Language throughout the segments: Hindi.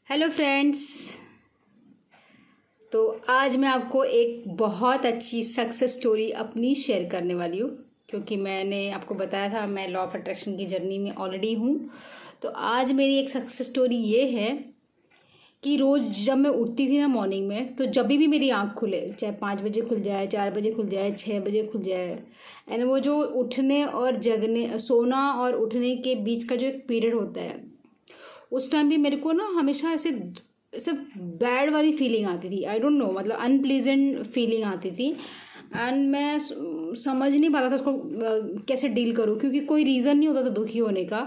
Hello friends. तो आज मैं आपको एक बहुत अच्छी सक्सेस स्टोरी अपनी शेयर करने वाली हूँ, क्योंकि मैंने आपको बताया था मैं लॉ ऑफ अट्रैक्शन की जर्नी में ऑलरेडी हूँ। तो आज मेरी एक सक्सेस स्टोरी ये है कि रोज़ जब मैं उठती थी ना मॉर्निंग में, तो जब भी मेरी आँख खुले, चाहे 5 बजे खुल जाए, 4 बजे खुल जाए, 6 बजे खुल जाए, एंड वो जो उठने और जगने, सोना और उठने के बीच का जो एक पीरियड होता है, उस टाइम भी मेरे को ना हमेशा ऐसे ऐसे बैड वाली फीलिंग आती थी। आई डोंट नो, मतलब अनप्लीजेंट फीलिंग आती थी। एंड मैं समझ नहीं पाता था उसको कैसे डील करूँ, क्योंकि कोई रीज़न नहीं होता था दुखी होने का।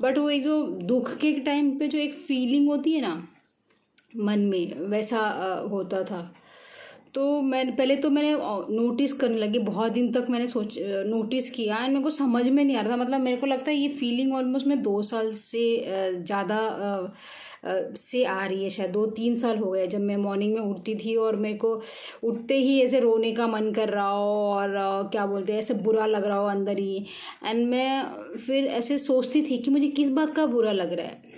बट वो एक जो दुख के टाइम पे जो एक फीलिंग होती है ना मन में, वैसा होता था। तो मैंने नोटिस करने लगी। बहुत दिन तक मैंने नोटिस किया एंड मेरे को समझ में नहीं आ रहा था। मतलब मेरे को लगता है ये फीलिंग ऑलमोस्ट मैं 2 साल से ज़्यादा से आ रही है। शायद 2-3 साल हो गए, जब मैं मॉर्निंग में उठती थी और मेरे को उठते ही ऐसे रोने का मन कर रहा हो और क्या बोलते हैं, ऐसे बुरा लग रहा हो अंदर ही। एंड मैं फिर ऐसे सोचती थी कि मुझे किस बात का बुरा लग रहा है,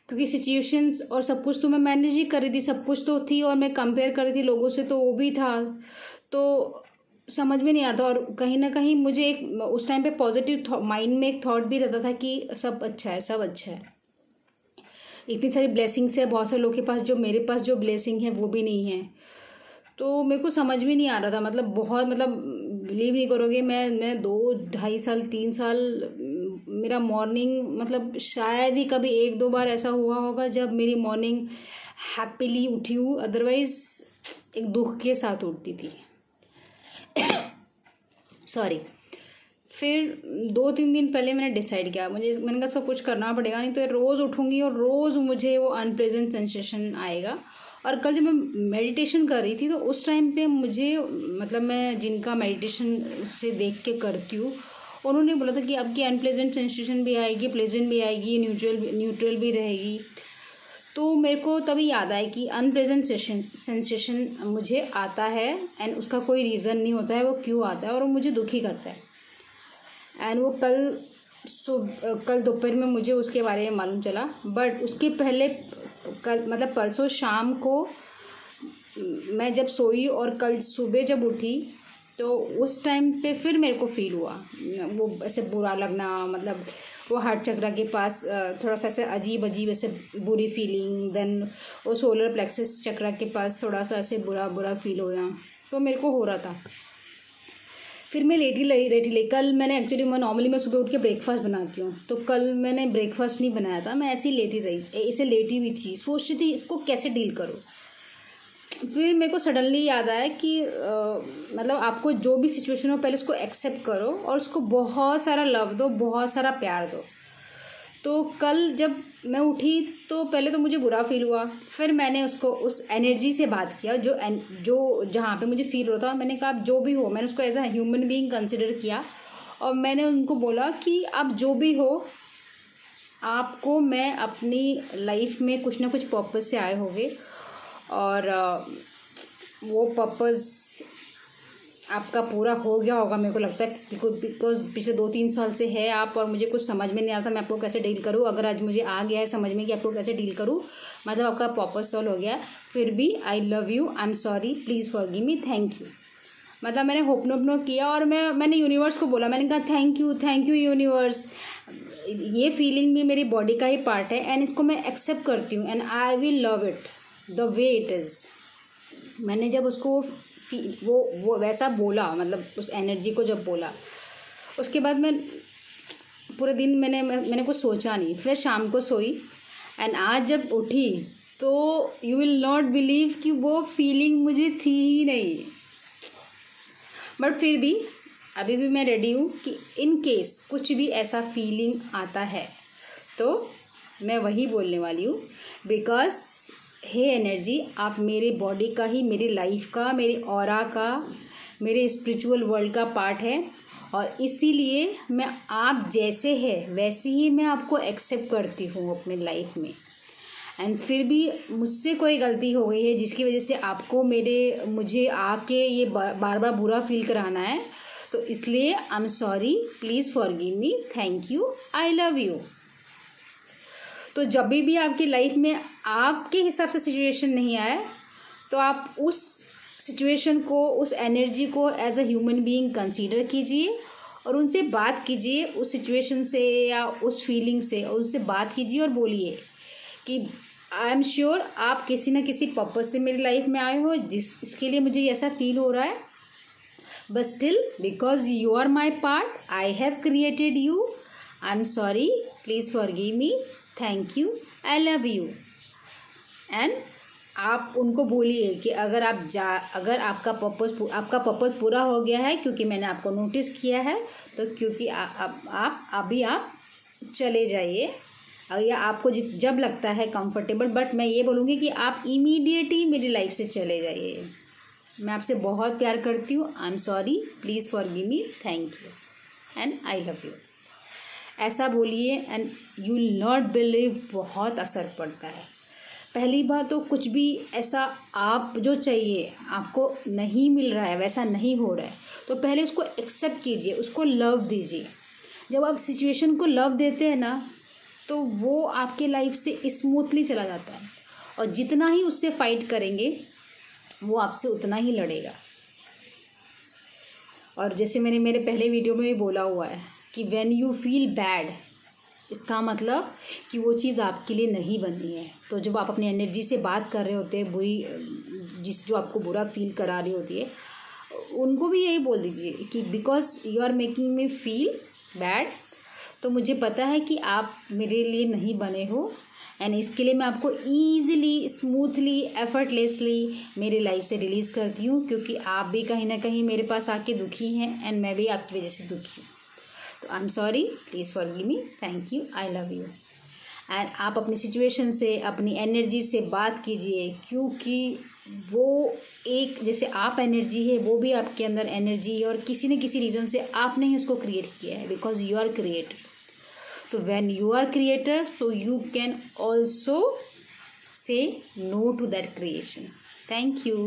क्योंकि सिचुएशंस और सब कुछ तो मैं मैनेज ही कर रही थी, सब कुछ तो थी, और मैं कंपेयर कर रही थी लोगों से, तो वो भी था। तो समझ में नहीं आ रहा था। और कहीं ना कहीं मुझे एक उस टाइम पे पॉजिटिव माइंड में एक थॉट भी रहता था कि सब अच्छा है, सब अच्छा है। इतनी सारी ब्लेसिंग्स है बहुत सारे लोगों के पास, जो मेरे पास जो ब्लेसिंग है वो भी नहीं है। तो मेरे को समझ में नहीं आ रहा था। मतलब बहुत, मतलब बिलीव नहीं करोगे, मैं 2-2.5 साल 3 साल मेरा मॉर्निंग, मतलब शायद ही कभी 1-2 बार ऐसा हुआ होगा जब मेरी मॉर्निंग हैप्पीली उठी हूँ। अदरवाइज एक दुख के साथ उठती थी। सॉरी। फिर 2-3 दिन पहले मैंने डिसाइड किया, मैंने कहा इसका कुछ करना पड़ेगा, नहीं तो रोज़ उठूँगी और रोज़ मुझे वो अनप्लेजेंट सेंसेशन आएगा। और कल जब मैं मेडिटेशन कर रही थी, तो उस टाइम पे मुझे, मतलब मैं जिनका मेडिटेशन से देख के करती हूँ, उन्होंने बोला था कि आपकी अनप्लेजेंट सेंसेशन भी आएगी, प्लेजेंट भी आएगी, न्यूट्रल भी रहेगी। तो मेरे को तभी याद आया कि अनप्लेजेंट सेंसेशन मुझे आता है एंड उसका कोई रीज़न नहीं होता है, वो क्यों आता है और वो मुझे दुखी करता है। एंड वो कल दोपहर में मुझे उसके बारे में मालूम चला। बट उसके पहले कल, मतलब परसों शाम को मैं जब सोई और कल सुबह जब उठी, तो उस टाइम पे फिर मेरे को फील हुआ वो ऐसे बुरा लगना। मतलब वो हार्ट चक्र के पास थोड़ा सा ऐसे अजीब अजीब ऐसे बुरी फीलिंग। देन वो सोलर प्लेक्सस चक्र के पास थोड़ा सा ऐसे बुरा बुरा फील हो गया। तो मेरे को हो रहा था। फिर मैं लेटी ले कल मैंने एक्चुअली, मैं नॉर्मली मैं सुबह उठ के ब्रेकफास्ट बनाती हूँ, तो कल मैंने ब्रेकफास्ट नहीं बनाया था। मैं ऐसे ही लेटी रही, ऐसे लेटी हुई थी, सोच रही थी इसको कैसे डील करूँ। फिर मेरे को सडनली याद आया कि मतलब आपको जो भी सिचुएशन हो, पहले उसको एक्सेप्ट करो और उसको बहुत सारा लव दो, बहुत सारा प्यार दो। तो कल जब मैं उठी, तो पहले तो मुझे बुरा फील हुआ। फिर मैंने उसको उस एनर्जी से बात किया जो जहाँ पे मुझे फील होता था। मैंने कहा आप जो भी हो, मैंने उसको as a human being consider किया और मैंने उनको बोला कि आप जो भी हो, आपको मैं अपनी लाइफ में कुछ ना कुछ पर्पस से आए होंगे और वो पर्पस आपका पूरा हो गया होगा, मेरे को लगता है, बिकॉज पिछले 2-3 साल से है आप, और मुझे कुछ समझ में नहीं आता मैं आपको कैसे डील करूँ। अगर आज मुझे आ गया है समझ में कि आपको कैसे डील करूँ, मतलब आपका पर्पस सॉल्व हो गया है। फिर भी आई love you, I am sorry, please forgive me, thank you. मतलब मैंने होपनो किया और मैंने यूनिवर्स को बोला, मैंने कहा थैंक यू यूनिवर्स। ये फीलिंग भी मेरी बॉडी का ही पार्ट है एंड इसको मैं एक्सेप्ट करती हूँ and I will love it the way it is. मैंने जब उसको वो वैसा बोला, मतलब उस एनर्जी को जब बोला, उसके बाद मैं पूरे दिन मैंने कुछ सोचा नहीं। फिर शाम को सोई एंड आज जब उठी, तो यू विल नॉट बिलीव कि वो फीलिंग मुझे थी ही नहीं। बट फिर भी अभी भी मैं रेडी हूँ कि इन केस कुछ भी ऐसा फीलिंग आता है, तो मैं वही बोलने वाली हूँ। बिकॉज हे एनर्जी, आप मेरे बॉडी का ही, मेरी लाइफ का, मेरी ऑरा का, मेरे स्पिरिचुअल वर्ल्ड का पार्ट है और इसीलिए मैं आप जैसे है वैसे ही मैं आपको एक्सेप्ट करती हूँ अपने लाइफ में। एंड फिर भी मुझसे कोई गलती हो गई है जिसकी वजह से आपको मुझे आके ये बार बार बुरा फील कराना है, तो इसलिए आई am sorry, please forgive me, thank you, I love you. तो जब भी आपकी लाइफ में आपके हिसाब से सिचुएशन नहीं आए, तो आप उस सिचुएशन को, उस एनर्जी को as a human being consider कीजिए और उनसे बात कीजिए, उस सिचुएशन से या उस फीलिंग से, और उनसे बात कीजिए और बोलिए कि आई एम श्योर आप किसी न किसी पर्पस से मेरी लाइफ में आए हो, इसके लिए मुझे ऐसा फील हो रहा है, but still because you are my part, I have created you, I am sorry, please forgive me, thank you, I love you. And आप उनको बोलिए कि अगर अगर आपका पर्पस पूरा हो गया है क्योंकि मैंने आपको नोटिस किया है, तो क्योंकि आप चले जाइए, या आपको जब लगता है कंफर्टेबल, बट मैं ये बोलूँगी कि आप इमीडिएट ही मेरी लाइफ से चले जाइए। मैं आपसे बहुत प्यार करती हूँ, आई am sorry, please forgive me, thank you and I love you. ऐसा बोलिए and you will not believe, बहुत असर पड़ता है। पहली बात तो कुछ भी ऐसा आप जो चाहिए आपको नहीं मिल रहा है, वैसा नहीं हो रहा है, तो पहले उसको एक्सेप्ट कीजिए, उसको लव दीजिए। जब आप सिचुएशन को लव देते हैं ना, तो वो आपके लाइफ से स्मूथली चला जाता है, और जितना ही उससे फाइट करेंगे वो आपसे उतना ही लड़ेगा। और जैसे मैंने मेरे पहले वीडियो में भी बोला हुआ है कि व्हेन यू फील बैड, इसका मतलब कि वो चीज़ आपके लिए नहीं बनी है। तो जब आप अपनी एनर्जी से बात कर रहे होते हैं, जो आपको बुरा फील करा रही होती है, उनको भी यही बोल दीजिए कि because you are making me feel bad, तो मुझे पता है कि आप मेरे लिए नहीं बने हो, एंड इसके लिए मैं आपको ईज़िली, स्मूथली, एफर्टलेसली मेरी लाइफ से रिलीज़ करती हूँ, क्योंकि आप भी कहीं ना कहीं मेरे पास आके दुखी हैं एंड मैं भी आपकी वजह से दुखी हूँ। तो आई am sorry, please forgive me, thank you, I love you. And आप अपनी सिचुएशन से, अपनी एनर्जी से बात कीजिए, क्योंकि वो एक जैसे आप एनर्जी है, वो भी आपके अंदर एनर्जी है, और किसी न किसी रीज़न से आपने ही उसको क्रिएट किया है, बिकॉज यू आर क्रिएटर। तो when you are creator, so you can also say no to that creation. Thank you.